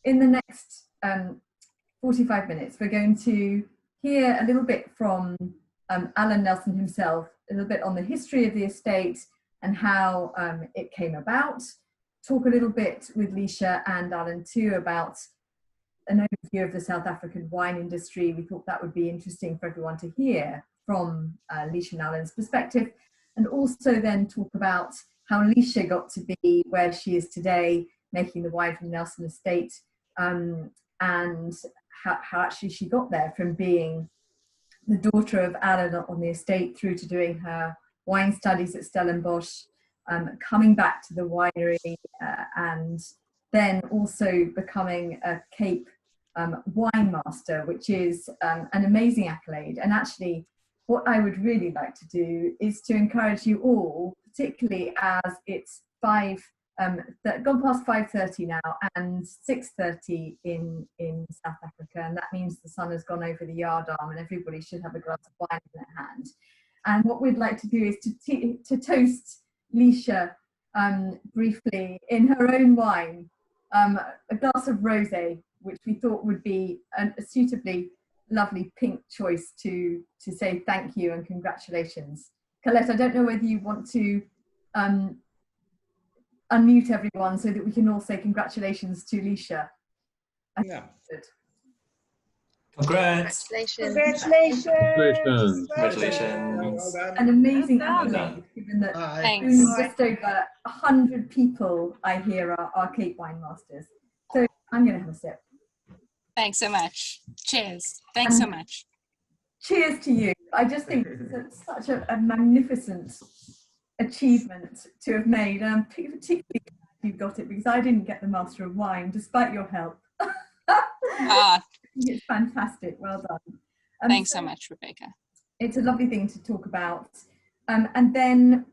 in the next 45 minutes, we're going to hear a little bit from Alan Nelson himself, a little bit on the history of the estate and how it came about. Talk a little bit with Lisha and Alan too about an overview of the South African wine industry. We thought that would be interesting for everyone to hear from Lisha and Alan's perspective, and also then talk about how Lisha got to be where she is today, making the wine from the Nelson estate, and how actually she got there from being the daughter of Alan on the estate through to doing her wine studies at Stellenbosch, coming back to the winery, and then also becoming a Cape wine master, which is an amazing accolade. And actually, what I would really like to do is to encourage you all, particularly as it's gone past 5:30 now and 6:30 in South Africa, and that means the sun has gone over the yard arm and everybody should have a glass of wine in their hand. And what we'd like to do is to toast Lisha briefly in her own wine, a glass of rosé, which we thought would be a suitably lovely pink choice to say thank you and congratulations. Colette, I don't know whether you want to unmute everyone so that we can all say congratulations to Lisha. Yeah. Congrats. Congratulations. Congratulations. An amazing Well accolade, done. given that Thanks. only just over 100 people I hear are Cape Wine Masters. So I'm going to have a sip. Thanks so much. Cheers. Thanks so much. Cheers to you. I just think it's such a magnificent achievement to have made. And I'm particularly glad you've got it, because I didn't get the Master of Wine despite your help. It's fantastic. Well done. Thanks so much, Rebecca. It's a lovely thing to talk about. And then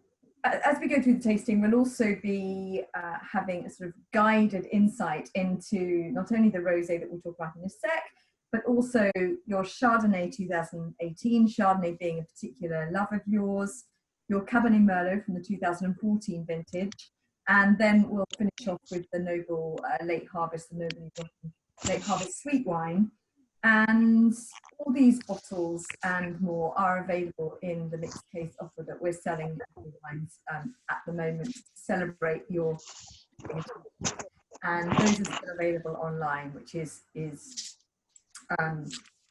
as we go through the tasting, we'll also be having a sort of guided insight into not only the rosé that we'll talk about in a sec, but also your Chardonnay 2018, Chardonnay being a particular love of yours, your Cabernet Merlot from the 2014 vintage, and then we'll finish off with the Noble Late Harvest, the Noble Late Harvest sweet wine. And all these bottles and more are available in the mixed case offer that we're selling wines at the moment to celebrate your, and those are still available online, which is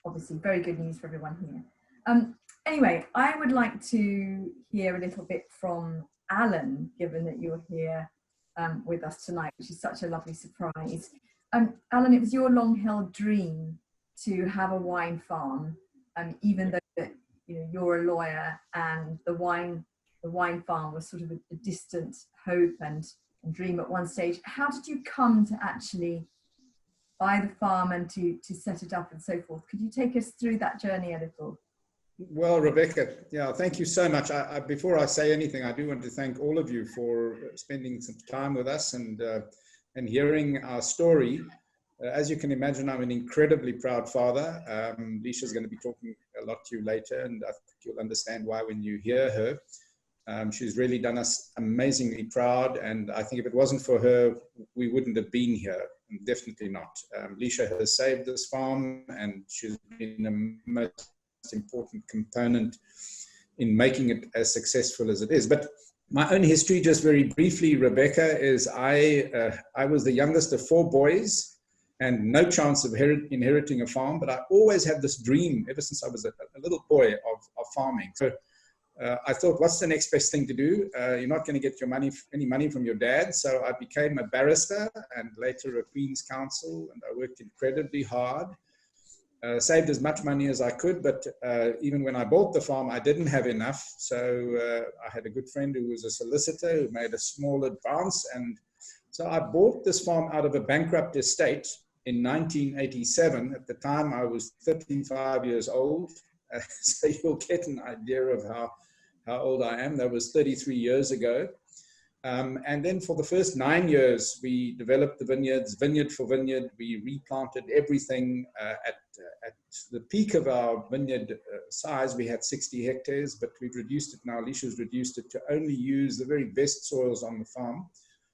obviously very good news for everyone here. Anyway, I would like to hear a little bit from Alan, given that you're here with us tonight, which is such a lovely surprise. Alan, it was your long-held dream to have a wine farm, even though that, you know, you're a lawyer, and the wine farm was sort of a distant hope and dream at one stage. How did you come to actually buy the farm and to set it up and so forth? Could you take us through that journey a little? Well, Rebecca, yeah, thank you so much. Before I say anything, I do want to thank all of you for spending some time with us and hearing our story. As you can imagine, I'm an incredibly proud father. Lisha is going to be talking a lot to you later, and I think you'll understand why when you hear her. She's really done us amazingly proud, and I think if it wasn't for her, we wouldn't have been here. Definitely not. Lisha has saved this farm, and she's been a most important component in making it as successful as it is. But my own history, just very briefly, Rebecca, is I was the youngest of 4 boys and no chance of inheriting a farm, but I always had this dream ever since I was a little boy of farming. So I thought, what's the next best thing to do? You're not going to get any money from your dad. So I became a barrister and later a Queen's Counsel, and I worked incredibly hard. Saved as much money as I could, but even when I bought the farm, I didn't have enough. So I had a good friend who was a solicitor who made a small advance. And so I bought this farm out of a bankrupt estate in 1987. At the time, I was 35 years old. So you'll get an idea of how old I am. That was 33 years ago. And then for the first 9 years, we developed the vineyards, vineyard for vineyard. We replanted everything. At the peak of our vineyard size, we had 60 hectares, but we've reduced it now. Lisha's reduced it to only use the very best soils on the farm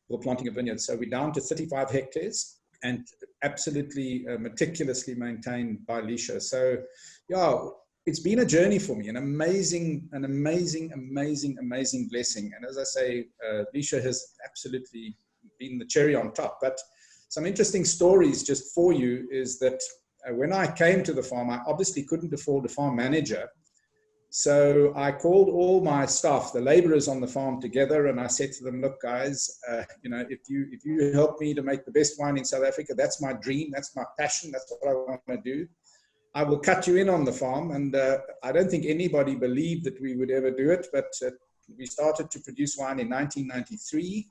for planting a vineyard. So we're down to 35 hectares. And absolutely meticulously maintained by Lisha. So, yeah, it's been a journey for me, an amazing blessing. And as I say, Lisha has absolutely been the cherry on top. But some interesting stories just for you is that when I came to the farm, I obviously couldn't afford a farm manager. So I called all my staff, the laborers on the farm, together, and I said to them, look, guys, if you help me to make the best wine in South Africa, that's my dream, that's my passion, that's what I want to do. I will cut you in on the farm. And I don't think anybody believed that we would ever do it, but we started to produce wine in 1993.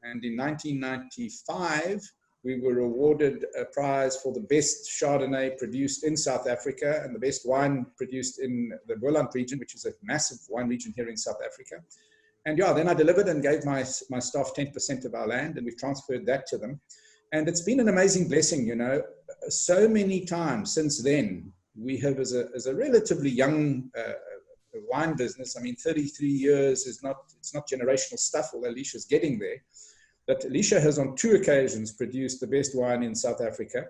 And in 1995, we were awarded a prize for the best Chardonnay produced in South Africa and the best wine produced in the Boland region, which is a massive wine region here in South Africa. And yeah, then I delivered and gave my staff 10% of our land, and we've transferred that to them. And it's been an amazing blessing, you know. So many times since then, we have, as a relatively young wine business, I mean, 33 years is it's not generational stuff, although Lisha's getting there. But Lisha has on 2 occasions produced the best wine in South Africa,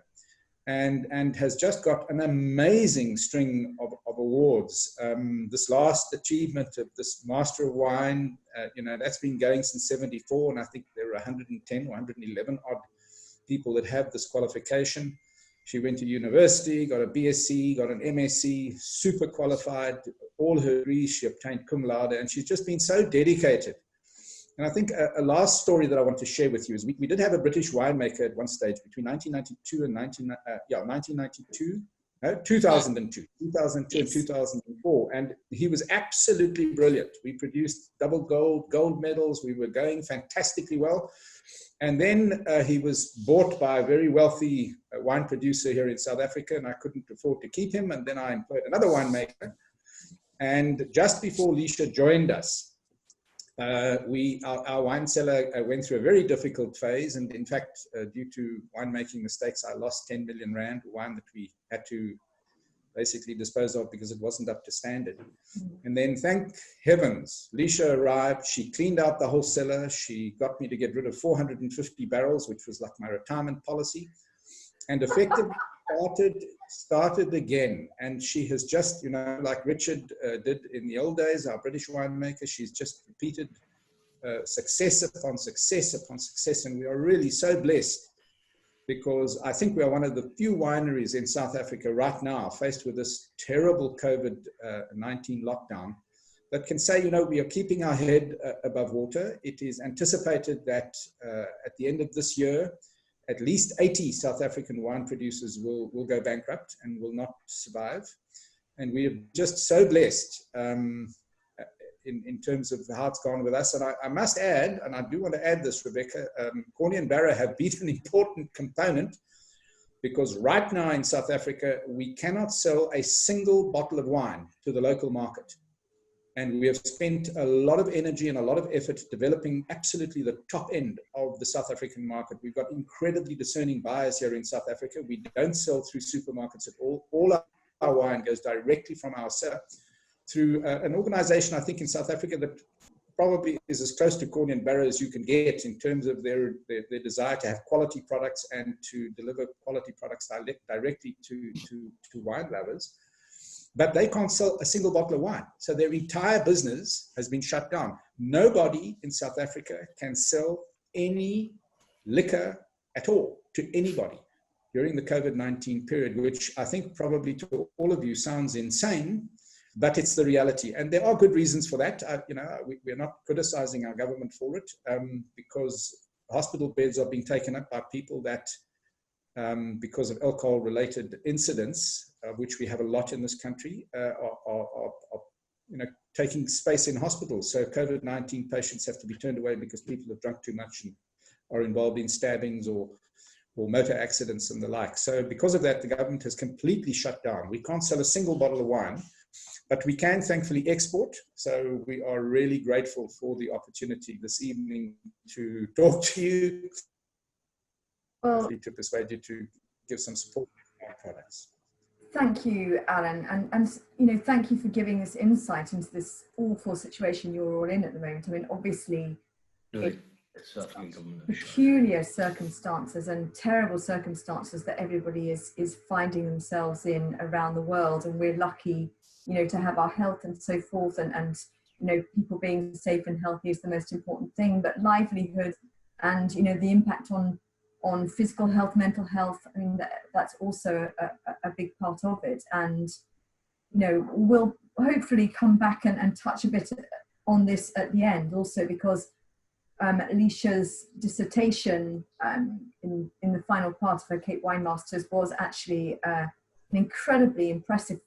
and has just got an amazing string of awards. This last achievement of this Master of Wine, that's been going since 74, and I think there are 110 or 111 odd people that have this qualification. She went to university, got a BSc, got an MSc, super qualified, all her degrees she obtained cum laude, and she's just been so dedicated. And I think a last story that I want to share with you is we did have a British winemaker at one stage between 1992 and 2002 and 2004. And he was absolutely brilliant. We produced double gold medals. We were going fantastically well. And then he was bought by a very wealthy wine producer here in South Africa, and I couldn't afford to keep him. And then I employed another winemaker. And just before Lisha joined us, our wine cellar went through a very difficult phase, and in fact, due to winemaking mistakes, I lost 10 million rand, wine that we had to basically dispose of because it wasn't up to standard. And then, thank heavens, Lisha arrived. She cleaned out the whole cellar. She got me to get rid of 450 barrels, which was like my retirement policy, and effectively started again. And she has just, like Richard did in the old days, our British winemaker, she's just repeated success upon success upon success. And we are really so blessed, because I think we are one of the few wineries in South Africa right now faced with this terrible COVID-19 lockdown that can say, we are keeping our head above water. It is anticipated that at the end of this year, at least 80 South African wine producers will go bankrupt and will not survive. And we are just so blessed in terms of how it's gone with us. And I must add, and I do want to add this, Rebecca, Corny and Barra have been an important component, because right now in South Africa, we cannot sell a single bottle of wine to the local market. And we have spent a lot of energy and a lot of effort developing absolutely the top end of the South African market. We've got incredibly discerning buyers here in South Africa. We don't sell through supermarkets at all. All our wine goes directly from our cellar through an organization, I think, in South Africa that probably is as close to Corny and Barra as you can get in terms of their desire to have quality products and to deliver quality products directly to wine lovers. But they can't sell a single bottle of wine. So their entire business has been shut down. Nobody in South Africa can sell any liquor at all to anybody during the COVID-19 period, which I think probably to all of you sounds insane, but it's the reality. And there are good reasons for that. We're not criticizing our government for it, because hospital beds are being taken up by people that, because of alcohol-related incidents, which we have a lot in this country, are taking space in hospitals. So COVID-19 patients have to be turned away because people have drunk too much and are involved in stabbings or motor accidents and the like. So because of that, the government has completely shut down. We can't sell a single bottle of wine, but we can thankfully export. So we are really grateful for the opportunity this evening to talk to you, to persuade you to give some support to our products. Thank you, Alan, and thank you for giving us insight into this awful situation you're all in at the moment. I mean, obviously, peculiar circumstances and terrible circumstances that everybody is finding themselves in around the world, and we're lucky, you know, to have our health and so forth, and you know, people being safe and healthy is the most important thing, but livelihood and, you know, the impact on physical health, mental health, I mean, that's also a big part of it. And you know, we'll hopefully come back and touch a bit on this at the end also, because Lisha's dissertation in the final part of her Cape Wine Masters was actually an incredibly impressive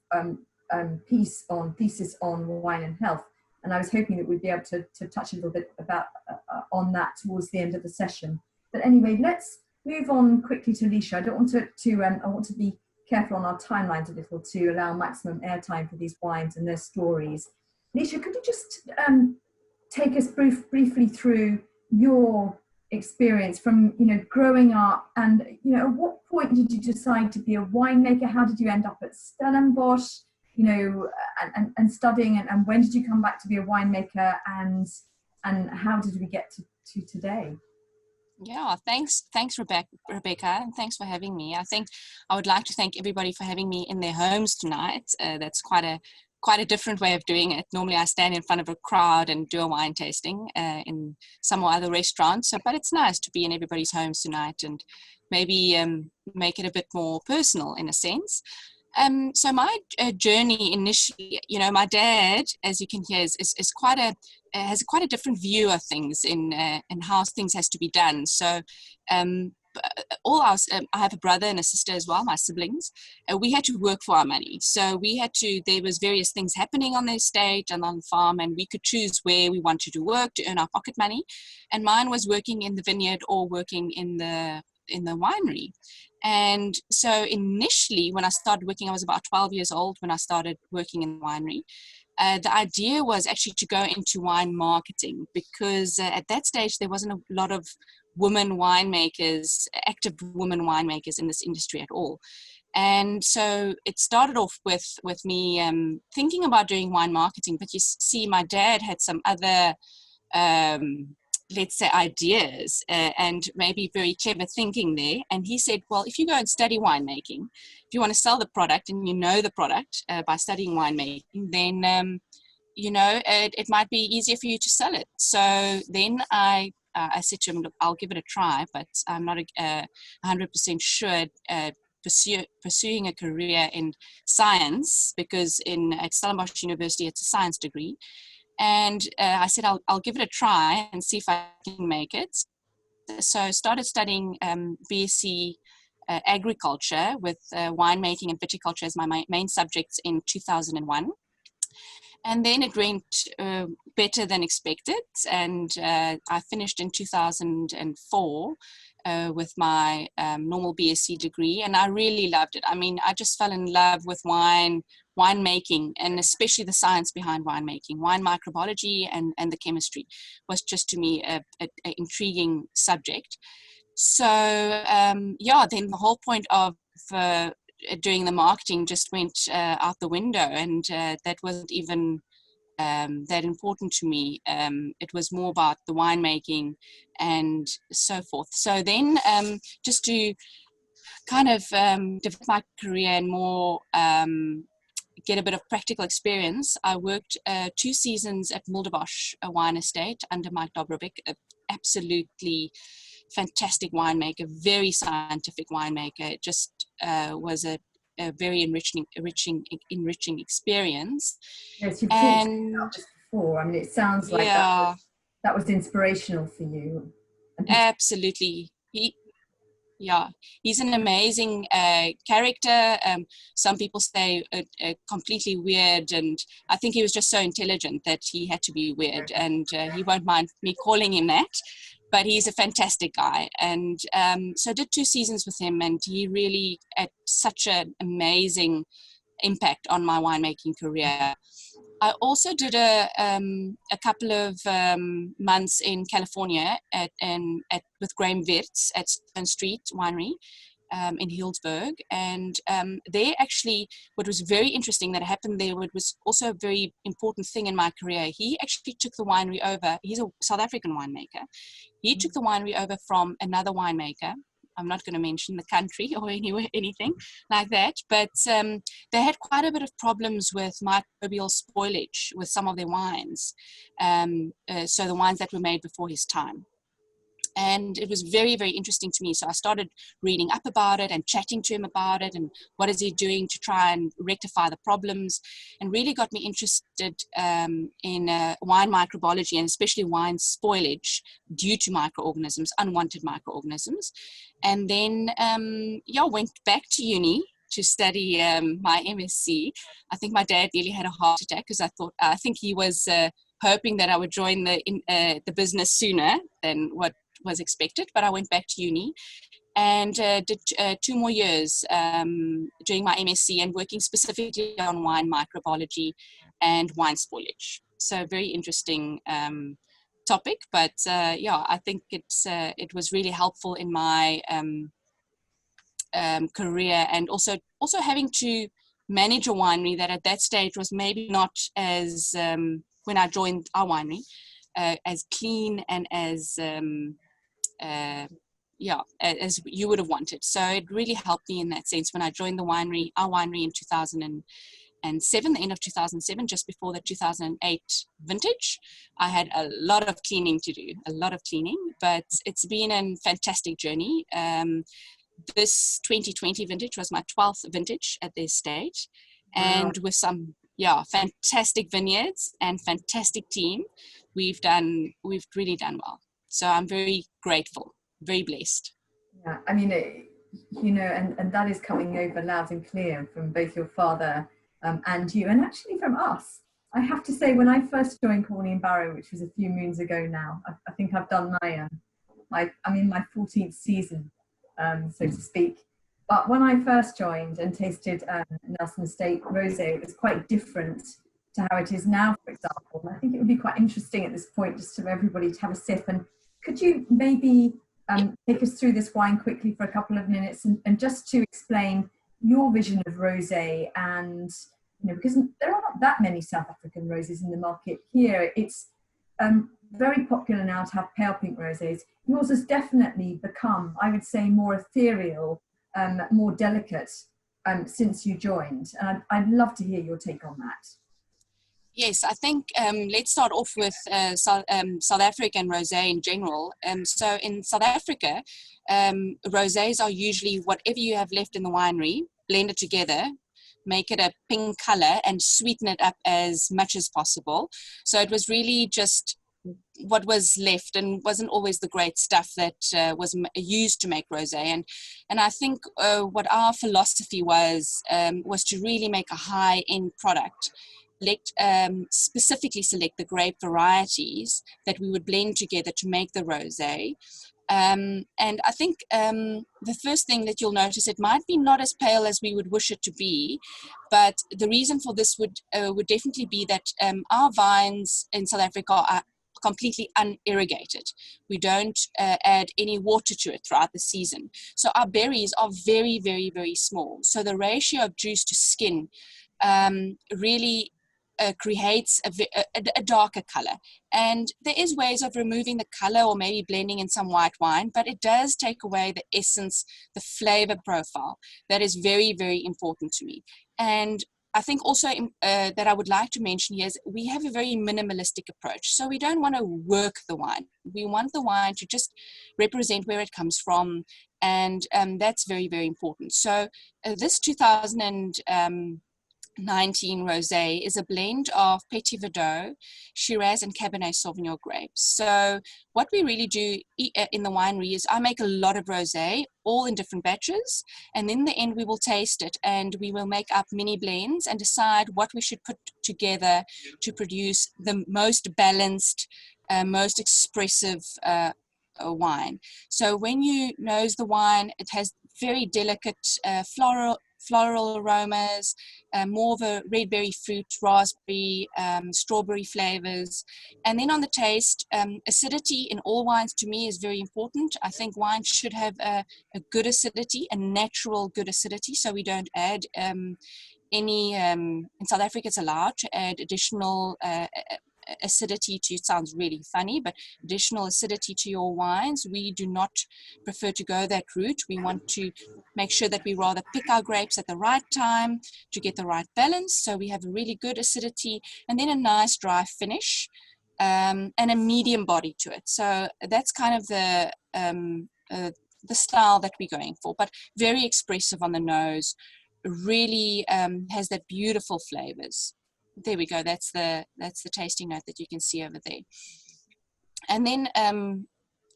thesis on wine and health. And I was hoping that we'd be able to touch a little bit about on that towards the end of the session. But anyway, let's move on quickly to Lisha. I don't want I want to be careful on our timelines a little to allow maximum airtime for these wines and their stories. Lisha, could you just take us briefly through your experience from, you know, growing up, and, you know, at what point did you decide to be a winemaker? How did you end up at Stellenbosch, you know, and studying, and when did you come back to be a winemaker, and how did we get to today? Yeah, thanks, Rebecca, and thanks for having me. I think I would like to thank everybody for having me in their homes tonight. That's quite a different way of doing it. Normally I stand in front of a crowd and do a wine tasting in some or other restaurant. But it's nice to be in everybody's homes tonight and maybe make it a bit more personal in a sense. So my journey initially, you know, my dad, as you can hear, is quite has quite a different view of things in how things has to be done. So I have a brother and a sister as well, my siblings. We had to work for our money. So there was various things happening on the estate and on the farm, and we could choose where we wanted to work to earn our pocket money. And mine was working in the vineyard or working in the winery. And so initially when I started working, I was about 12 years old when I started working in the winery. The idea was actually to go into wine marketing, because at that stage there wasn't a lot of women winemakers, active women winemakers in this industry at all. And so it started off with me thinking about doing wine marketing. But you see, my dad had some other let's say ideas and maybe very clever thinking there. And he said, well, if you go and study winemaking, if you want to sell the product and you know the product by studying winemaking, then you know, it might be easier for you to sell it. So then I said to him, look, I'll give it a try, but I'm not 100% sure pursuing a career in science, because at Stellenbosch University it's a science degree. And I said, I'll give it a try and see if I can make it. So I started studying BSc agriculture with winemaking and viticulture as my main subjects in 2001. And then it went better than expected. And I finished in 2004 with my normal BSc degree. And I really loved it. I mean, I just fell in love with winemaking, and especially the science behind winemaking. Wine microbiology and the chemistry was just, to me, an intriguing subject. So, yeah, then the whole point of doing the marketing just went out the window, and that wasn't even that important to me. It was more about the winemaking and so forth. So then just to kind of develop my career and more get a bit of practical experience, I worked 2 seasons at Mulderbosch, a wine estate under Mike Dobrovic, an absolutely fantastic winemaker, very scientific winemaker. It just was a very enriching experience. Yes, you've talked about this before. I mean, it sounds like that was inspirational for you. Absolutely. He's an amazing character. Some people say completely weird, and I think he was just so intelligent that he had to be weird, and he won't mind me calling him that. But he's a fantastic guy. And so I did 2 seasons with him, and he really had such an amazing impact on my winemaking career. I also did a couple of months in California with Graham Wirtz at Stone Street Winery. in Healdsburg. And there actually, what was very interesting that happened there, what was also a very important thing in my career, he actually took the winery over. He's a South African winemaker. He took the winery over from another winemaker. I'm not going to mention the country or anything like that, but they had quite a bit of problems with microbial spoilage with some of their wines. So the wines that were made before his time. And it was very, very interesting to me. So I started reading up about it and chatting to him about it and what is he doing to try and rectify the problems, and really got me interested in wine microbiology, and especially wine spoilage due to microorganisms, unwanted microorganisms. And then, went back to uni to study my MSc. I think my dad nearly had a heart attack because I think he was hoping that I would join the business sooner than what was expected, but I went back to uni and did 2 more years doing my MSc and working specifically on wine microbiology and wine spoilage. So very interesting topic, but I think it was really helpful in my career, and also having to manage a winery that at that stage was maybe not as when I joined our winery as clean and as as you would have wanted. So it really helped me in that sense when I joined our winery in 2007, the end of 2007, just before the 2008 vintage. I had a lot of cleaning to do, but it's been a fantastic journey. This 2020 vintage was my 12th vintage at this stage. Wow. And with some fantastic vineyards and fantastic team, we've really done well. So I'm very grateful, very blessed. Yeah, I mean, and that is coming over loud and clear from both your father and you, and actually from us. I have to say, when I first joined Corney and Barrow, which was a few moons ago now, I think I've done my 14th season, so to speak. But when I first joined and tasted Nelson Estate Rosé, it was quite different to how it is now, for example. And I think it would be quite interesting at this point just for everybody to have a sip. And could you maybe take us through this wine quickly for a couple of minutes and just to explain your vision of rosé, and because there are not that many South African roses in the market here. It's very popular now to have pale pink rosés. Yours has definitely become, I would say, more ethereal, more delicate since you joined. And I'd love to hear your take on that. Yes, I think let's start off with South African rosé in general. So in South Africa, rosés are usually whatever you have left in the winery, blend it together, make it a pink color and sweeten it up as much as possible. So it was really just what was left, and wasn't always the great stuff that was used to make rosé. And I think what our philosophy was to really make a high-end product. Specifically select the grape varieties that we would blend together to make the rosé. And I think the first thing that you'll notice, it might be not as pale as we would wish it to be, but the reason for this would definitely be that our vines in South Africa are completely unirrigated. We don't add any water to it throughout the season. So our berries are very, very, very small. So the ratio of juice to skin really creates a darker color. And there is ways of removing the color or maybe blending in some white wine, but it does take away the essence, the flavor profile. That is very, very important to me. And I think also that I would like to mention here is we have a very minimalistic approach. So we don't want to work the wine. We want the wine to just represent where it comes from. And that's very, very important. So this 2019 rosé is a blend of Petit Verdot, Shiraz, and Cabernet Sauvignon grapes. So what we really do in the winery is I make a lot of rosé, all in different batches, and in the end we will taste it and we will make up mini blends and decide what we should put together to produce the most balanced, most expressive wine. So when you nose the wine, it has very delicate floral aromas, more of a red berry fruit, raspberry, strawberry flavors. And then on the taste, acidity in all wines to me is very important. I think wine should have a good acidity, a natural good acidity, so we don't add any, in South Africa it's allowed to add additional acidity to, it sounds really funny, but additional acidity to your wines. We do not prefer to go that route. We want to make sure that we rather pick our grapes at the right time to get the right balance, so we have a really good acidity and then a nice dry finish, and a medium body to it. So that's kind of the style that we're going for, but very expressive on the nose, really has that beautiful flavors. There we go. That's the tasting note that you can see over there. And then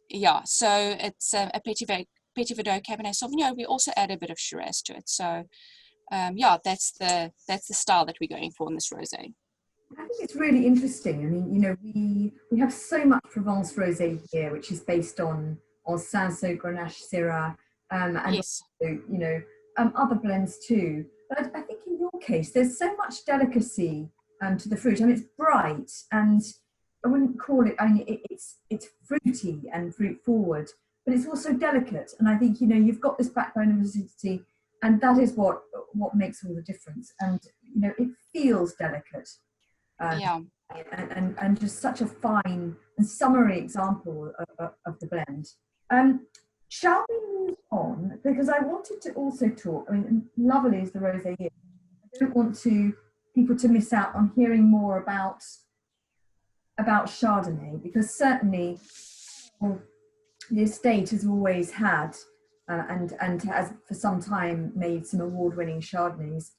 yeah, so it's a Petit Verdot Cabernet Sauvignon. We also add a bit of Shiraz to it. So yeah, that's the style that we're going for in this rosé. I think it's really interesting. I mean, you know, we have so much Provence rosé here, which is based on Cinsault, Grenache, Syrah, and yes, also, you know, other blends too. But I think in your case, there's so much delicacy to the fruit. I mean, it's bright, and I wouldn't call it, I mean, it's fruity and fruit forward, but it's also delicate. And I think, you know, you've got this backbone of acidity, and that is what makes all the difference. And, you know, it feels delicate. yeah. And just such a fine and summery example of the blend. Shall we move on? Because I wanted to also talk, I mean, lovely as the rosé is, I don't want people to miss out on hearing more about Chardonnay, because certainly the estate has always had and has for some time made some award-winning Chardonnays.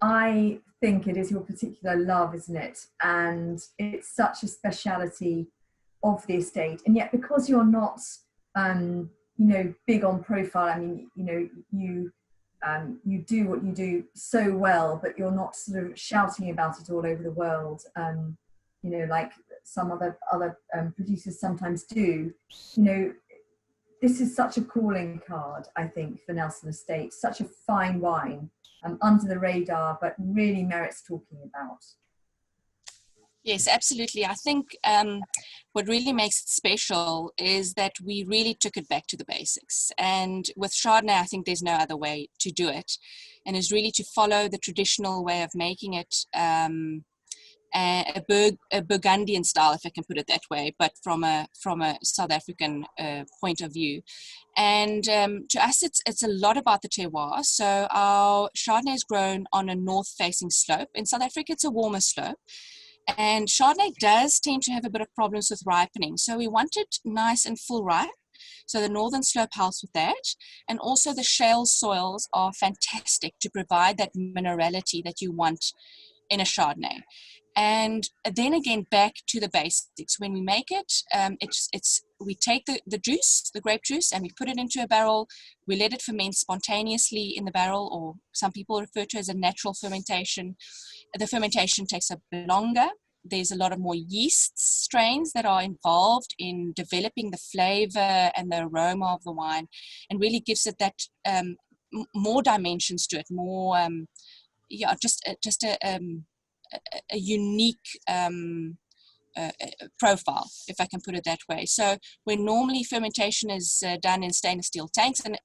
I think it is your particular love, isn't it? And it's such a speciality of the estate. And yet, because you're not, you know, big on profile, I mean, you know, you do what you do so well, but you're not sort of shouting about it all over the world, you know, like some other producers sometimes do. You know, this is such a calling card, I think, for Nelson Estate. Such a fine wine, under the radar, but really merits talking about. Yes, absolutely. I think what really makes it special is that we really took it back to the basics. And with Chardonnay, I think there's no other way to do it, and is really to follow the traditional way of making it, a Burgundian style, if I can put it that way, but from a South African point of view. And to us, it's a lot about the terroir. So our Chardonnay is grown on a north-facing slope. In South Africa, it's a warmer slope. And Chardonnay does tend to have a bit of problems with ripening. So we want it nice and full ripe. So the northern slope helps with that. And also the shale soils are fantastic to provide that minerality that you want in a Chardonnay. And then again, back to the basics. When we make it, we take the juice, the grape juice, and we put it into a barrel. We let it ferment spontaneously in the barrel, or some people refer to it as a natural fermentation. The fermentation takes a bit longer. There's a lot of more yeast strains that are involved in developing the flavor and the aroma of the wine, and really gives it that more dimensions to it, more just a unique profile, if I can put it that way. So when normally fermentation is done in stainless steel tanks, and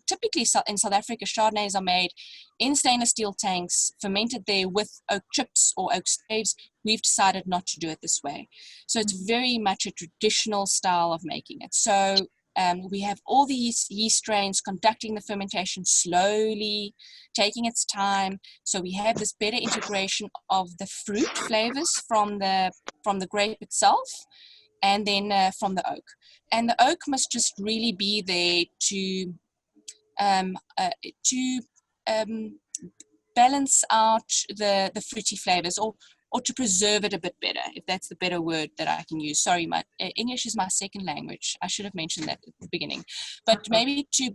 typically in South Africa, Chardonnays are made in stainless steel tanks, fermented there with oak chips or oak staves. We've decided not to do it this way. So it's very much a traditional style of making it. So we have all these yeast strains conducting the fermentation slowly, taking its time. So we have this better integration of the fruit flavors from the grape itself, and then from the oak. And the oak must just really be there to balance out the fruity flavors, or or to preserve it a bit better, if that's the better word that I can use. Sorry, my English is my second language. I should have mentioned that at the beginning. But maybe to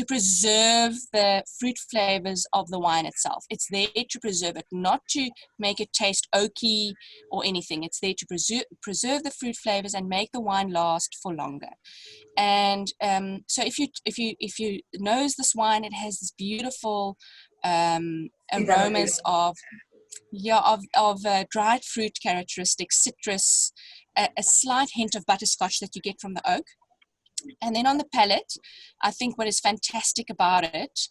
preserve the fruit flavors of the wine itself. It's there to preserve it, not to make it taste oaky or anything. It's there to preserve the fruit flavors and make the wine last for longer. And so if you nose this wine, it has this beautiful aromas of dried fruit characteristics, citrus, a slight hint of butterscotch that you get from the oak. And then on the palate, I think what is fantastic about it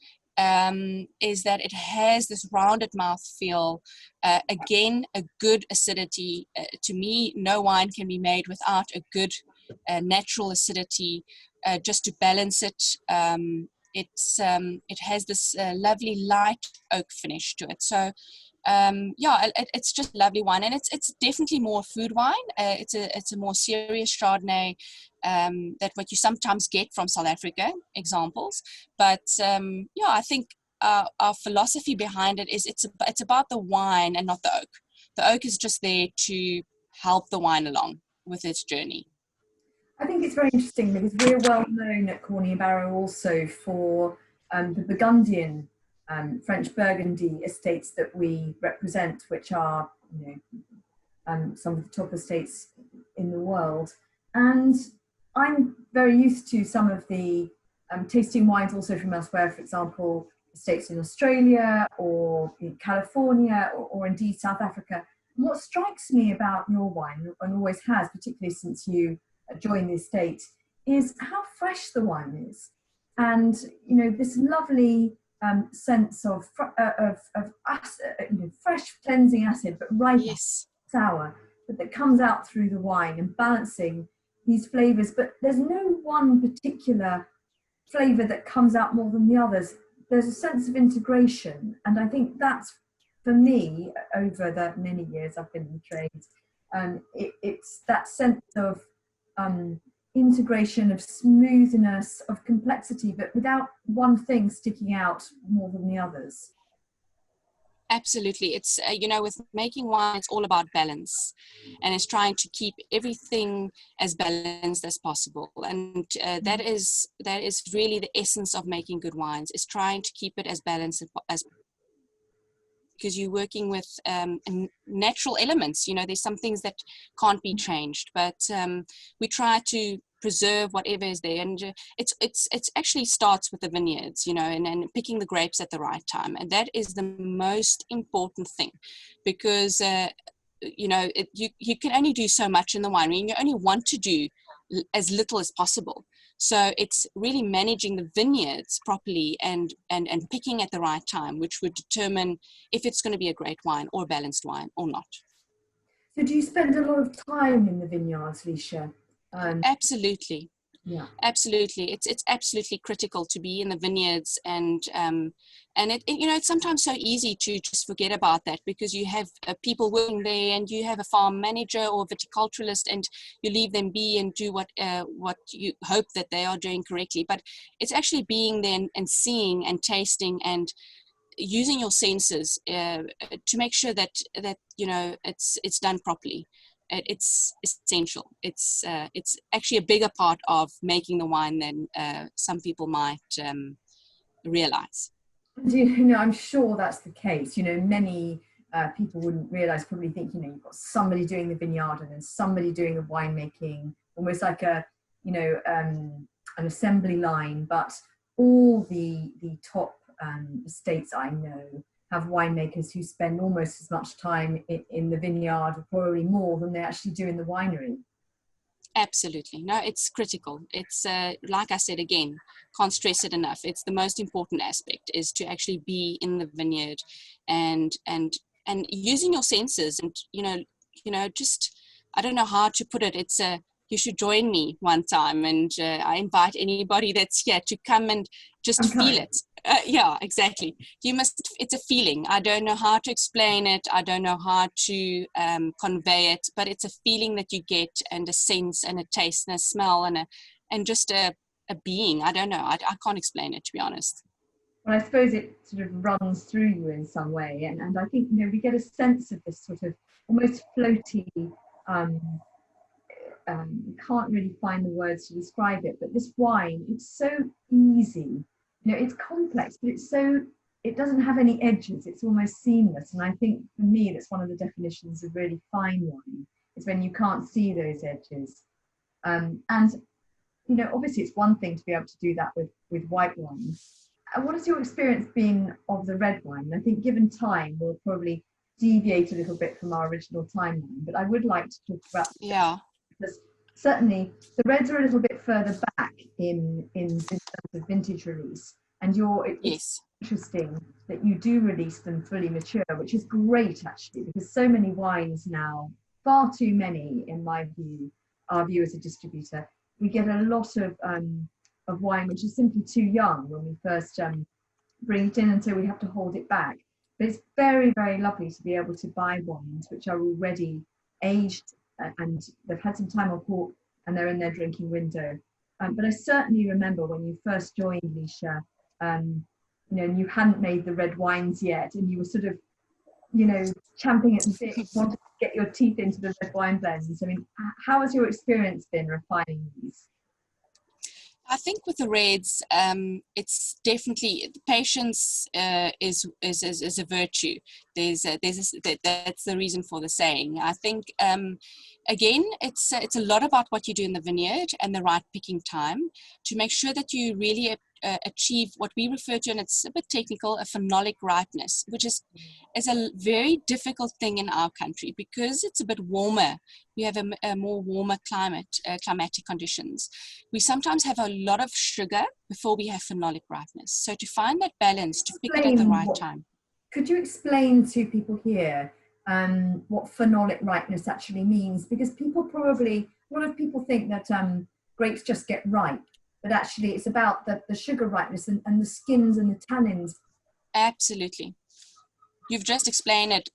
is that it has this rounded mouth feel. Again, a good acidity. To me, no wine can be made without a good natural acidity, just to balance it. It has this lovely light oak finish to it. So it's just a lovely wine, and it's definitely more food wine. It's a more serious Chardonnay that what you sometimes get from South Africa, examples. But I think our philosophy behind it is it's about the wine and not the oak. The oak is just there to help the wine along with its journey. I think it's very interesting because we're well known at Corny and Barrow also for the Burgundian French Burgundy estates that we represent, which are some of the top estates in the world. And I'm very used to some of the tasting wines also from elsewhere, for example, estates in Australia or in California or indeed South Africa. And what strikes me about your wine, and always has, particularly since you joined the estate, is how fresh the wine is. And, this lovely sense of acid, fresh cleansing acid, but ripe, sour, but that comes out through the wine and balancing these flavors. But there's no one particular flavor that comes out more than the others. There's a sense of integration. And I think that's, for me, over the many years I've been in trade, it's that sense of integration, of smoothness, of complexity, but without one thing sticking out more than the others. Absolutely. It's, with making wine, it's all about balance, and it's trying to keep everything as balanced as possible. And that is really the essence of making good wines, is trying to keep it as balanced as, because you're working with natural elements. There's some things that can't be changed, but we try to preserve whatever is there. And it's actually starts with the vineyards, and picking the grapes at the right time. And that is the most important thing, because you can only do so much in the winery, and you only want to do as little as possible. So it's really managing the vineyards properly and picking at the right time, which would determine if it's going to be a great wine or a balanced wine or not. So do you spend a lot of time in the vineyards, Lisha? Absolutely. Yeah. Absolutely. It's absolutely critical to be in the vineyards, and it's sometimes so easy to just forget about that, because you have people working there, and you have a farm manager or viticulturalist, and you leave them be and do what you hope that they are doing correctly. But it's actually being there and seeing and tasting and using your senses to make sure that it's done properly. It's essential. It's actually a bigger part of making the wine than some people might realize. I'm sure that's the case. Many people wouldn't realize, probably think, you've got somebody doing the vineyard and then somebody doing the winemaking, almost like an assembly line. But all the top estates I know have winemakers who spend almost as much time in the vineyard, or probably more, than they actually do in the winery. Absolutely. No, it's critical. It's like I said, again, can't stress it enough. It's the most important aspect, is to actually be in the vineyard and using your senses, and just, I don't know how to put it. It's you should join me one time, and I invite anybody that's here to come and just feel it. Yeah, exactly. It's a feeling. I don't know how to explain it. I don't know how to convey it, but it's a feeling that you get, and a sense and a taste and a smell and just a being. I don't know. I can't explain it, to be honest. but I suppose it sort of runs through you in some way. And I think, you know, we get a sense of this sort of almost floaty, can't really find the words to describe it, but this wine, it's so easy. You know, it's complex, but it doesn't have any edges. It's almost seamless. And I think for me, that's one of the definitions of really fine wine, is when you can't see those edges. And, you know, obviously it's one thing to be able to do that with white wine. What has your experience been of the red wine? I think given time, we'll probably deviate a little bit from our original timeline, but I would like to talk about, because certainly the reds are a little bit further back in terms of vintage release, and it's interesting that you do release them fully mature, which is great actually, because so many wines now, far too many in my view, our view as a distributor, we get a lot of wine which is simply too young when we first bring it in, and so we have to hold it back. But it's very, very lovely to be able to buy wines which are already aged and they've had some time on port and they're in their drinking window. But I certainly remember when you first joined, Lisha, you know, and you hadn't made the red wines yet, and you were sort of, you know, champing at the bit, wanting to get your teeth into the red wine blends. I mean, how has your experience been refining these? I think with the reds, it's definitely patience is a virtue. That's the reason for the saying. I think again, it's a lot about what you do in the vineyard and the right picking time to make sure that you really achieve what we refer to, and it's a bit technical, a phenolic ripeness, which is a very difficult thing in our country because it's a bit warmer. We have a more warmer climatic conditions. We sometimes have a lot of sugar before we have phenolic ripeness. So to find that balance, to pick it at the right time. Could you explain to people here what phenolic ripeness actually means? Because a lot of people think that grapes just get ripe, but actually it's about the sugar ripeness and the skins and the tannins. Absolutely. You've just explained it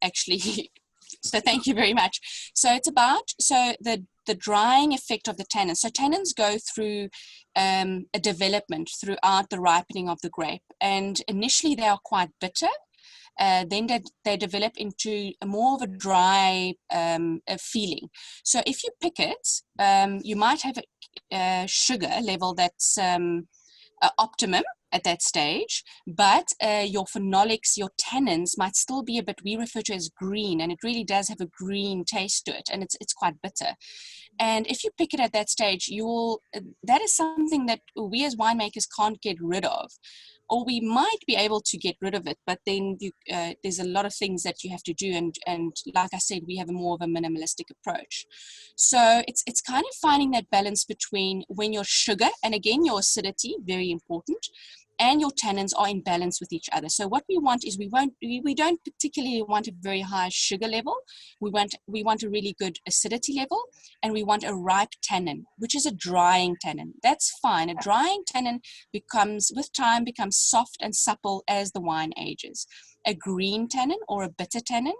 actually. So thank you very much. So it's about the drying effect of the tannins. So tannins go through a development throughout the ripening of the grape. And initially they are quite bitter. Then they develop into more of a dry feeling. So if you pick it, you might have a sugar level that's optimum at that stage, but your phenolics, your tannins might still be a bit, we refer to as green, and it really does have a green taste to it, and it's quite bitter. And if you pick it at that stage, that is something that we as winemakers can't get rid of, or we might be able to get rid of it, but then there's a lot of things that you have to do, and like I said, we have more of a minimalistic approach. So it's kind of finding that balance between when your sugar, and again your acidity, very important, and your tannins are in balance with each other. So what we want is we don't particularly want a very high sugar level. We want a really good acidity level, and we want a ripe tannin, which is a drying tannin. That's fine. A drying tannin with time becomes soft and supple as the wine ages. A green tannin or a bitter tannin,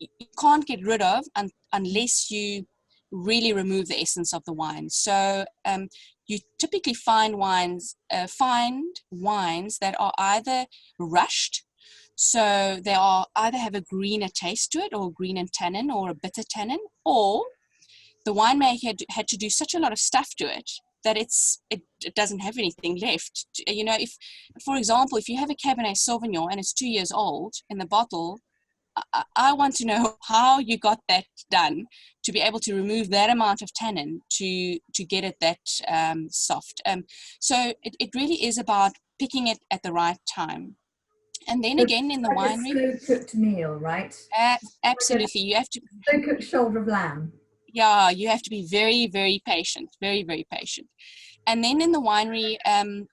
you can't get rid of unless you really remove the essence of the wine. So you typically find wines that are either rushed, so they are either have a greener taste to it, or green in tannin, or a bitter tannin, or the winemaker had to do such a lot of stuff to it that it doesn't have anything left. You know, if, for example, if you have a Cabernet Sauvignon and it's 2 years old in the bottle, I want to know how you got that done to be able to remove that amount of tannin to get it that soft. So it really is about picking it at the right time. And then again in the winery, slow cooked meal, right? Absolutely, you have to slow cooked shoulder of lamb. Yeah, you have to be very, very patient, very, very patient. And then in the winery,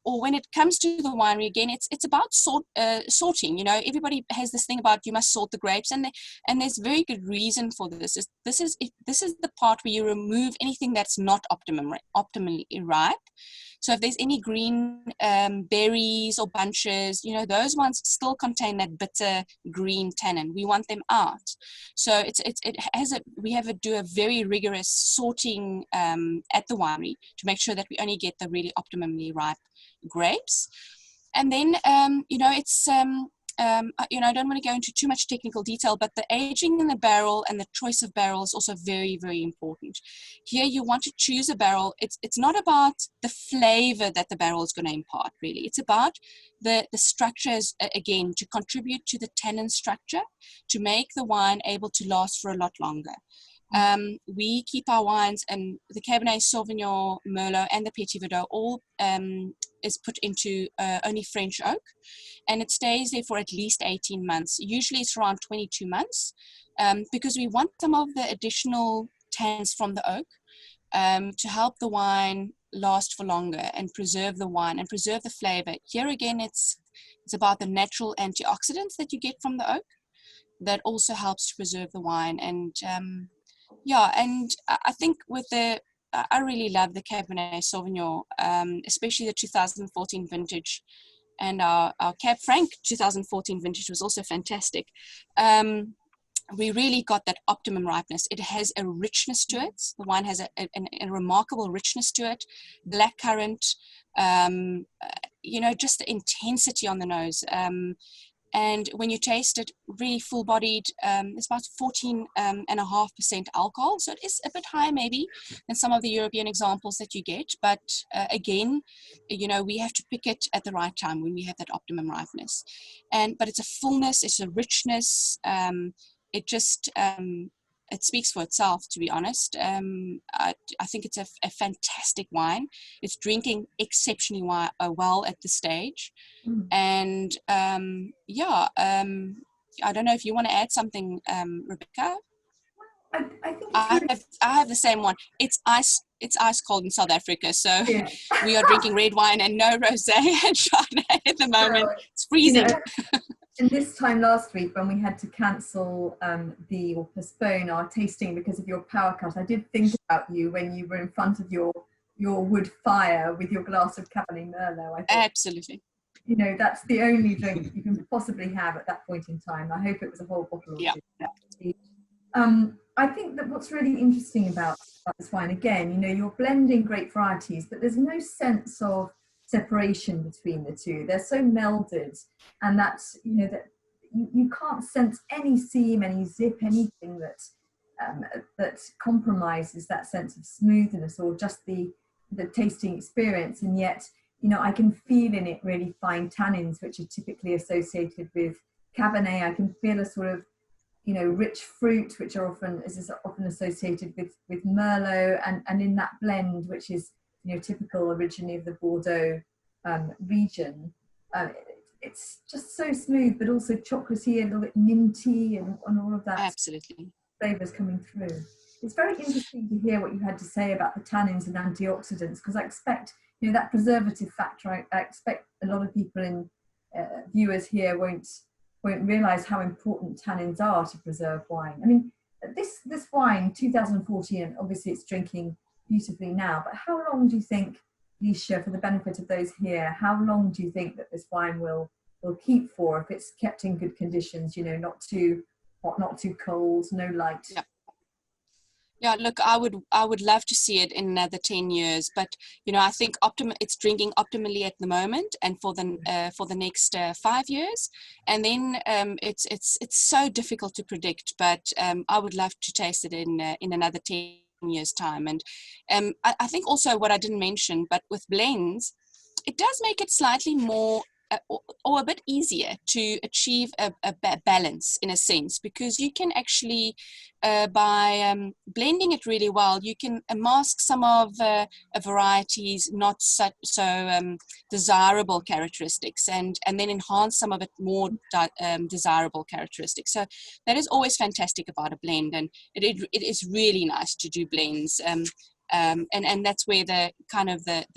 or when it comes to the winery, again, it's about sorting. You know, everybody has this thing about you must sort the grapes, and there's very good reason for this. This is the part where you remove anything that's not optimally ripe. So if there's any green berries or bunches, you know, those ones still contain that bitter green tannin. We want them out. So we have to do a very rigorous sorting at the winery to make sure that we only get the really optimally ripe grapes. And then, it's, I don't want to go into too much technical detail, but the aging in the barrel and the choice of barrel is also very, very important. Here, you want to choose a barrel. It's not about the flavor that the barrel is going to impart, really. It's about the structures, again, to contribute to the tannin structure, to make the wine able to last for a lot longer. We keep our wines, and the Cabernet Sauvignon, Merlot, and the Petit Verdot all is put into only French oak, and it stays there for at least 18 months. Usually it's around 22 months, because we want some of the additional tannins from the oak to help the wine last for longer and preserve the wine and preserve the flavor. Here again, it's about the natural antioxidants that you get from the oak that also helps to preserve the wine. And and I think I really love the Cabernet Sauvignon, especially the 2014 vintage, and our Cab Franc 2014 vintage was also fantastic. We really got that optimum ripeness. It has a richness to it. The wine has a remarkable richness to it. Blackcurrant, just the intensity on the nose. And when you taste it, really full-bodied, it's about 14.5% alcohol. So it is a bit higher maybe than some of the European examples that you get. But again, we have to pick it at the right time when we have that optimum ripeness. But it's a fullness, it's a richness. It speaks for itself, to be honest. I think it's a fantastic wine. It's drinking exceptionally well at this stage. And I don't know if you want to add something, Rebecca. I think I have the same one. It's ice cold in South Africa, so yeah. We are drinking red wine and no rosé and Chardonnay at the moment. It's freezing. And this time last week, when we had to cancel or postpone our tasting because of your power cut, I did think about you when you were in front of your wood fire with your glass of Cabernet Merlot. I thought, absolutely. That's the only drink you can possibly have at that point in time. I hope it was a whole bottle or two. I think that what's really interesting about this wine, again, you're blending great varieties, but there's no sense of separation between the two. They're so melded, and that's that you can't sense any seam, any zip, anything that compromises that sense of smoothness or just the tasting experience. And yet I can feel in it really fine tannins, which are typically associated with Cabernet. I can feel a sort of rich fruit, which is often associated with Merlot, and in that blend, which is typical originally of the Bordeaux region, it's just so smooth, but also chocolatey, a little bit minty, and all of that. Absolutely. Flavors coming through. It's very interesting to hear what you had to say about the tannins and antioxidants, because I expect that preservative factor. I expect a lot of people in viewers here won't realize how important tannins are to preserve wine. I mean, this wine 2014, obviously it's drinking beautifully now, but how long do you think, Lisha, for the benefit of those here, how long do you think that this wine will keep for if it's kept in good conditions, not too hot, not too cold, no light? Yeah, look, I would love to see it in another 10 years, but I think it's drinking optimally at the moment, and for the next 5 years, and then it's so difficult to predict. But I would love to taste it in another 10 years' time. And I think also what I didn't mention, but with blends, it does make it slightly more or a bit easier to achieve a balance, in a sense, because you can actually by blending it really well, you can mask some of a variety's not so desirable characteristics, and then enhance some of it more desirable characteristics. So that is always fantastic about a blend, and it is really nice to do blends. And that's where the kind of the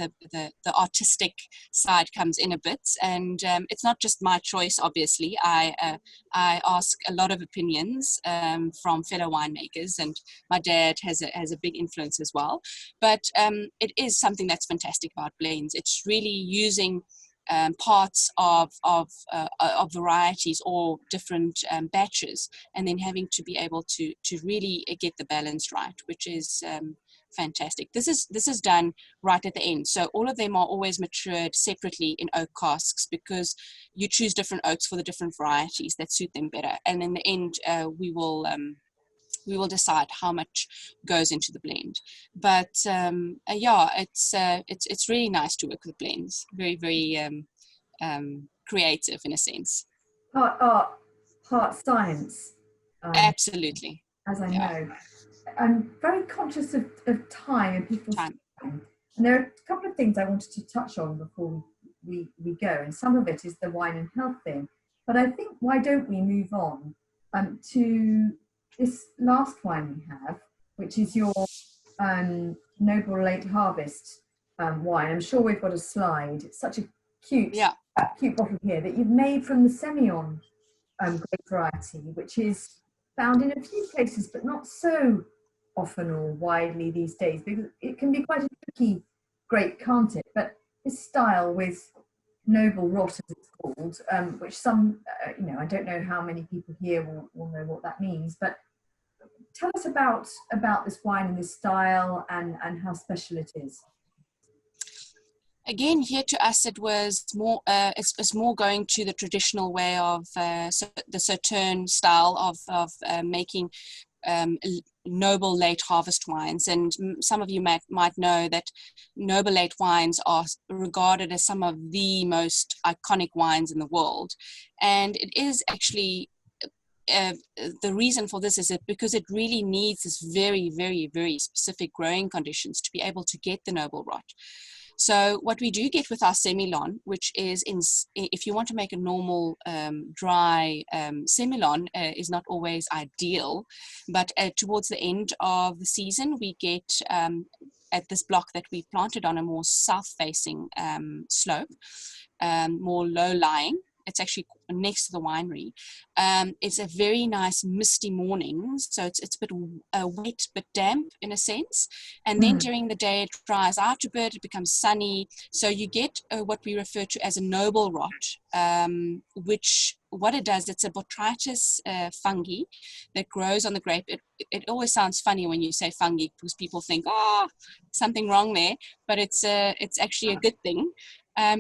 artistic side comes in a bit, and it's not just my choice. Obviously, I ask a lot of opinions from fellow winemakers, and my dad has a big influence as well. But it is something that's fantastic about blends. It's really using parts of varieties or different batches, and then having to be able to really get the balance right, which is fantastic. This is done right at the end. So all of them are always matured separately in oak casks, because you choose different oaks for the different varieties that suit them better. And in the end, we will decide how much goes into the blend. But yeah, it's really nice to work with blends. Very, very creative in a sense. Part art, part science. Absolutely. As I know. I'm very conscious of time and people's time. And there are a couple of things I wanted to touch on before we go. And some of it is the wine and health thing. But I think, why don't we move on to this last wine we have, which is your Noble Late Harvest wine. I'm sure we've got a slide. It's such a cute bottle here that you've made from the Semillon grape variety, which is found in a few places, but not so often or widely these days, because it can be quite a tricky grape, can't it? But this style with noble rot, as it's called, which some, I don't know how many people here will know what that means, but tell us about this wine and this style and how special it is. Again, here to us, it was more. It's more going to the traditional way of the Sauterne style of making noble late harvest wines. And some of you might know that noble late wines are regarded as some of the most iconic wines in the world, and it is actually. The reason for this is because it really needs this very, very, very specific growing conditions to be able to get the noble rot. So what we do get with our Semillon, which is if you want to make a normal dry Semillon, is not always ideal, but towards the end of the season, we get at this block that we planted on a more south-facing slope, more low-lying. It's actually next to the winery. It's a very nice misty morning, so it's a bit wet but damp in a sense. And then during the day it dries out a bit, it becomes sunny. So you get what we refer to as a noble rot, which what it does, it's a botrytis fungi that grows on the grape. It always sounds funny when you say fungi because people think, something wrong there, but it's actually a good thing.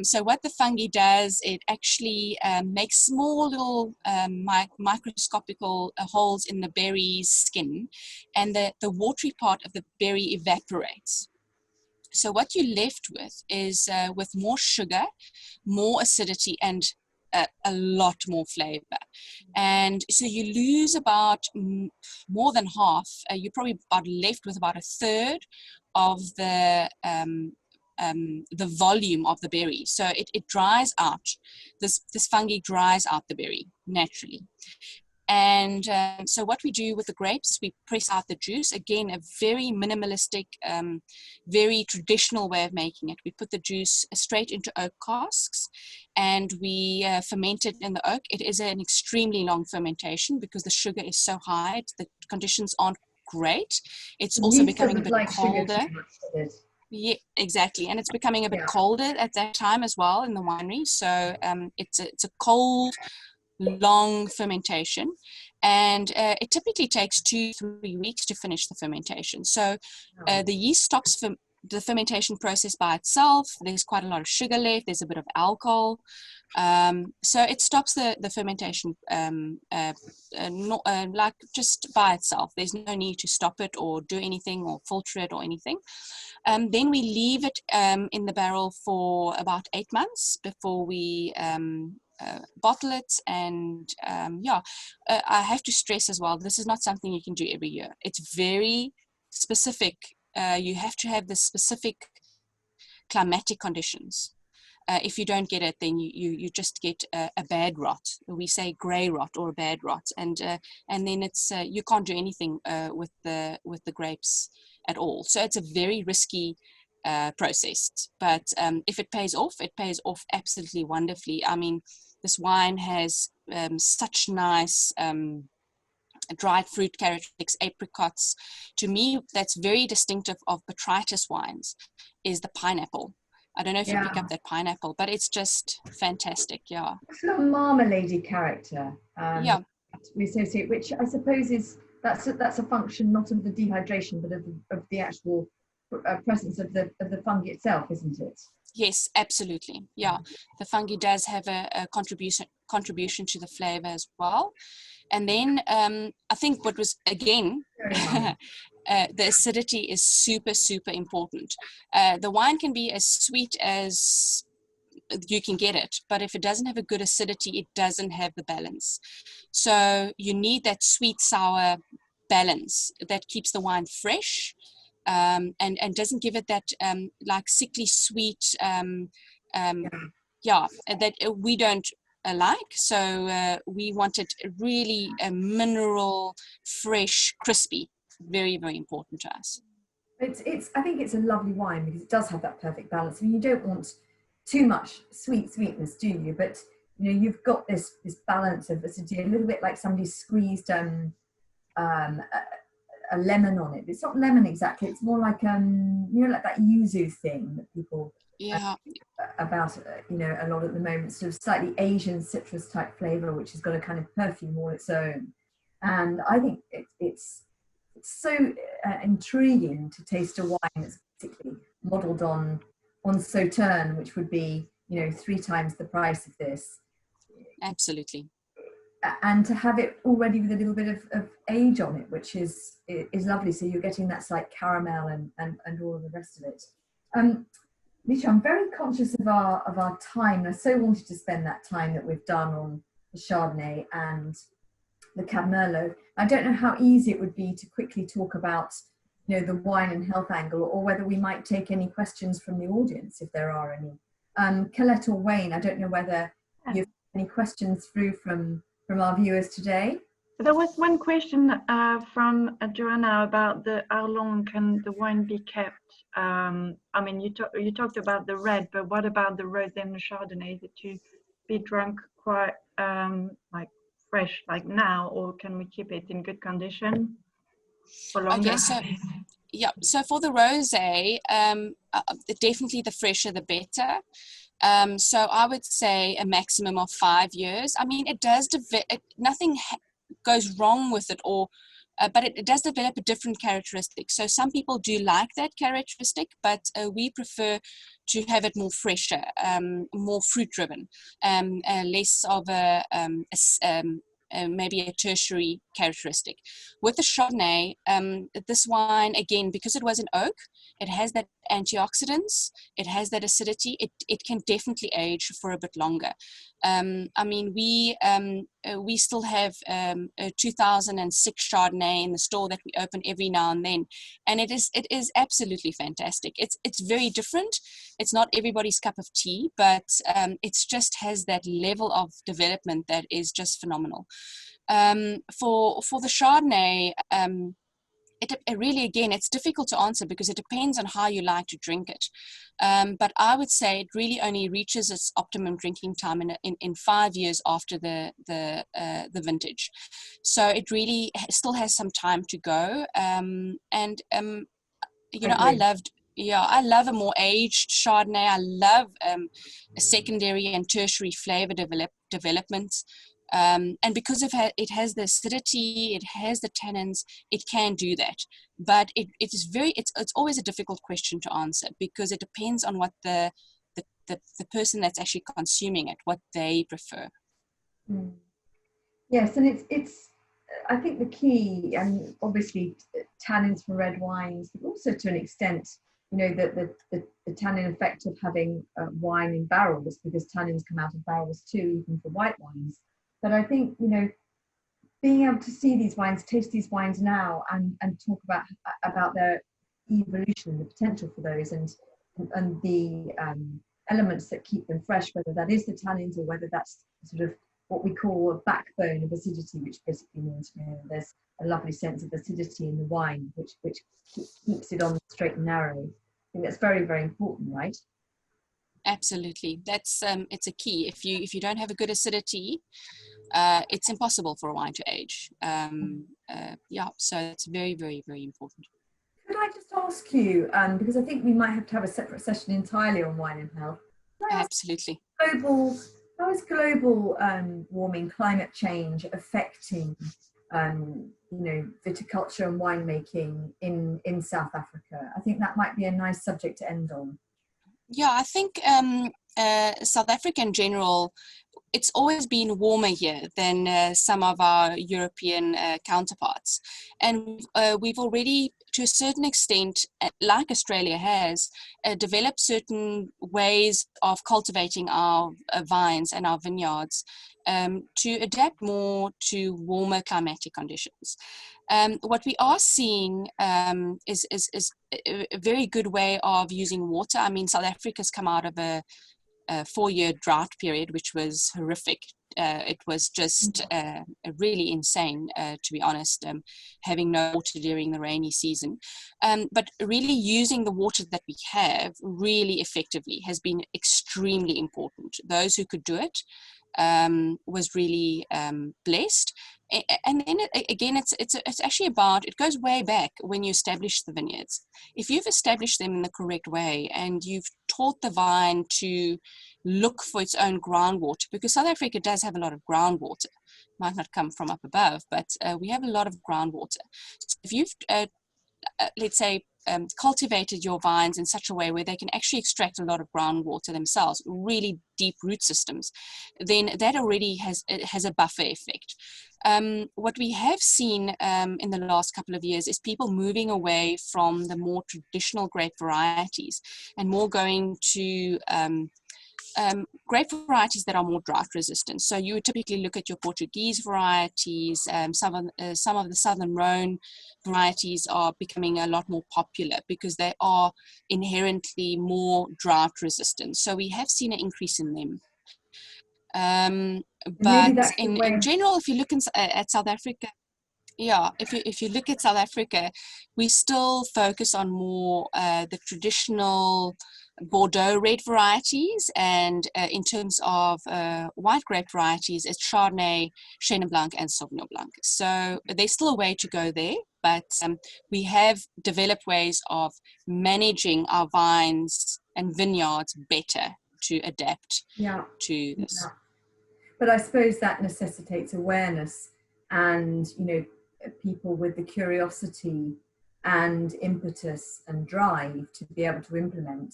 So what the fungi does, it actually makes small little microscopical holes in the berry's skin, and the watery part of the berry evaporates. So what you're left with is with more sugar, more acidity, and a lot more flavor. And so you lose about more than half. You're probably left with about a third of the volume of the berry. So it dries out. This fungi dries out the berry naturally. And so what we do with the grapes, we press out the juice. Again, a very minimalistic, very traditional way of making it. We put the juice straight into oak casks and we ferment it in the oak. It is an extremely long fermentation because the sugar is so high. The conditions aren't great. It's also becoming a bit colder. Yeah, exactly. And it's becoming a bit colder at that time as well in the winery. So it's a cold, long fermentation, and it typically takes 2-3 weeks to finish the fermentation. So the yeast stops the fermentation process by itself. There's quite a lot of sugar left. There's a bit of alcohol. So it stops the fermentation like just by itself. There's no need to stop it or do anything or filter it or anything. Then we leave it in the barrel for about 8 months before we bottle it. And I have to stress as well, this is not something you can do every year. It's very specific. You have to have the specific climatic conditions. If you don't get it, then you just get a bad rot. We say grey rot or a bad rot, and then it's you can't do anything with the grapes at all. So it's a very risky process. But if it pays off absolutely wonderfully. I mean, this wine has such nice dried fruit characteristics, apricots. To me, that's very distinctive of botrytis wines, is the pineapple. I don't know if you pick up that pineapple, but it's just fantastic. Yeah. It's a marmalade character. We associate, which I suppose is that's a function not of the dehydration, but of the actual presence of the fungi itself, isn't it? Yes, absolutely. Yeah, the fungi does have a contribution to the flavor as well. And then I think what was, again, the acidity is super, super important. The wine can be as sweet as you can get it, but if it doesn't have a good acidity, it doesn't have the balance. So you need that sweet sour balance that keeps the wine fresh, and doesn't give it that like sickly sweet, that we don't like. So we want it really mineral, fresh, crispy. Very, very important to us. I think it's a lovely wine because it does have that perfect balance. I mean, you don't want too much sweetness, do you? But you know, you've got this balance of acidity, a little bit like somebody squeezed a lemon on it. It's not lemon exactly. It's more like like that yuzu thing that people about a lot at the moment. Sort of slightly Asian citrus type flavor, which has got a kind of perfume all its own. And I think it's so intriguing to taste a wine that's basically modelled on Sauterne, which would be 3 times the price of this. Absolutely. And to have it already with a little bit of age on it, which is lovely. So you're getting that slight caramel and all of the rest of it. Lisha, I'm very conscious of our time. I so wanted to spend that time that we've done on the Chardonnay and the Cab Merlot. I don't know how easy it would be to quickly talk about the wine and health angle, or whether we might take any questions from the audience if there are any. Colette or Wayne, I don't know whether you have any questions through from our viewers today. There was one question from Joanna about how long can the wine be kept. I mean, you talked about the red, but what about the rosé and the Chardonnay? Is it to be drunk quite like fresh, like now, or can we keep it in good condition for longer? Okay, so for the rosé, definitely the fresher the better. So I would say a maximum of 5 years. I mean, it does nothing goes wrong with it, but it does develop a different characteristic. So some people do like that characteristic, but we prefer to have it more fresher, more fruit driven, less of maybe a tertiary characteristic. With the Chardonnay, this wine, again, because it was an oak, it has that antioxidants, it has that acidity, it can definitely age for a bit longer. I mean, we still have a 2006 Chardonnay in the store that we open every now and then, and it is absolutely fantastic. It's very different. It's not everybody's cup of tea, but it just has that level of development that is just phenomenal. For the Chardonnay, it really, again, it's difficult to answer because it depends on how you like to drink it. But I would say it really only reaches its optimum drinking time in 5 years after the vintage. So it really still has some time to go. I love a more aged Chardonnay. I love a secondary and tertiary flavor development. And because it has the acidity, it has the tannins, it can do that. But it's always a difficult question to answer because it depends on what the person that's actually consuming it, what they prefer. Mm. Yes, and it's I think the key, and obviously tannins for red wines, but also to an extent, the tannin effect of having wine in barrels, because tannins come out of barrels too, even for white wines. But I think, being able to see these wines, taste these wines now, and talk about their evolution and the potential for those, and the elements that keep them fresh, whether that is the tannins or whether that's sort of what we call a backbone of acidity, which basically means there's a lovely sense of acidity in the wine, which keeps it on the straight and narrow. I think that's very, very important, right? Absolutely, that's it's a key. If you don't have a good acidity, it's impossible for a wine to age. So it's very, very, very important. Could I just ask you, because I think we might have to have a separate session entirely on wine and health. Absolutely. How is global warming, climate change affecting viticulture and winemaking in South Africa. I think that might be a nice subject to end on. Yeah, I think South Africa in general, it's always been warmer here than some of our European counterparts. And we've already, to a certain extent, like Australia has, developed certain ways of cultivating our vines and our vineyards to adapt more to warmer climatic conditions. What we are seeing is a very good way of using water. I mean, South Africa's come out of a 4-year drought period, which was horrific. It was just really insane, to be honest, having no water during the rainy season. But really using the water that we have really effectively has been extremely important. Those who could do it was really blessed. And then again, it's actually about, it goes way back when you establish the vineyards. If you've established them in the correct way and you've taught the vine to look for its own groundwater, because South Africa does have a lot of groundwater, might not come from up above, but we have a lot of groundwater. So if you've let's say cultivated your vines in such a way where they can actually extract a lot of groundwater themselves, really deep root systems, then that already has a buffer effect. What we have seen in the last couple of years is people moving away from the more traditional grape varieties and more going to grape varieties that are more drought resistant. So you would typically look at your Portuguese varieties. Some of the Southern Rhone varieties are becoming a lot more popular because they are inherently more drought resistant. So we have seen an increase in them. But in general, if you look at South Africa, yeah, if you look at South Africa, we still focus on more the traditional Bordeaux red varieties, and in terms of white grape varieties, it's Chardonnay, Chenin Blanc, and Sauvignon Blanc. So there's still a way to go there, but we have developed ways of managing our vines and vineyards better to adapt to this. Yeah. But I suppose that necessitates awareness and, people with the curiosity and impetus and drive to be able to implement,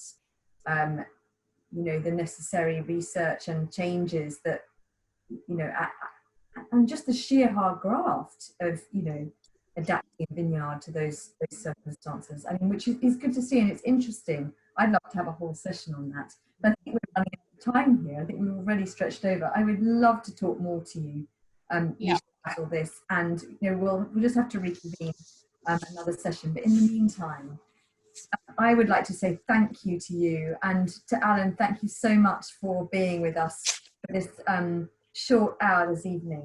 the necessary research and changes that, and just the sheer hard graft of, adapting a vineyard to those circumstances. I mean, which is good to see, and it's interesting. I'd love to have a whole session on that. But I think we're running out of time here. I think we've already stretched over. I would love to talk more to you about all this, and we'll just have to reconvene another session. But in the meantime, I would like to say thank you to you, and to Alan, thank you so much for being with us for this short hour this evening.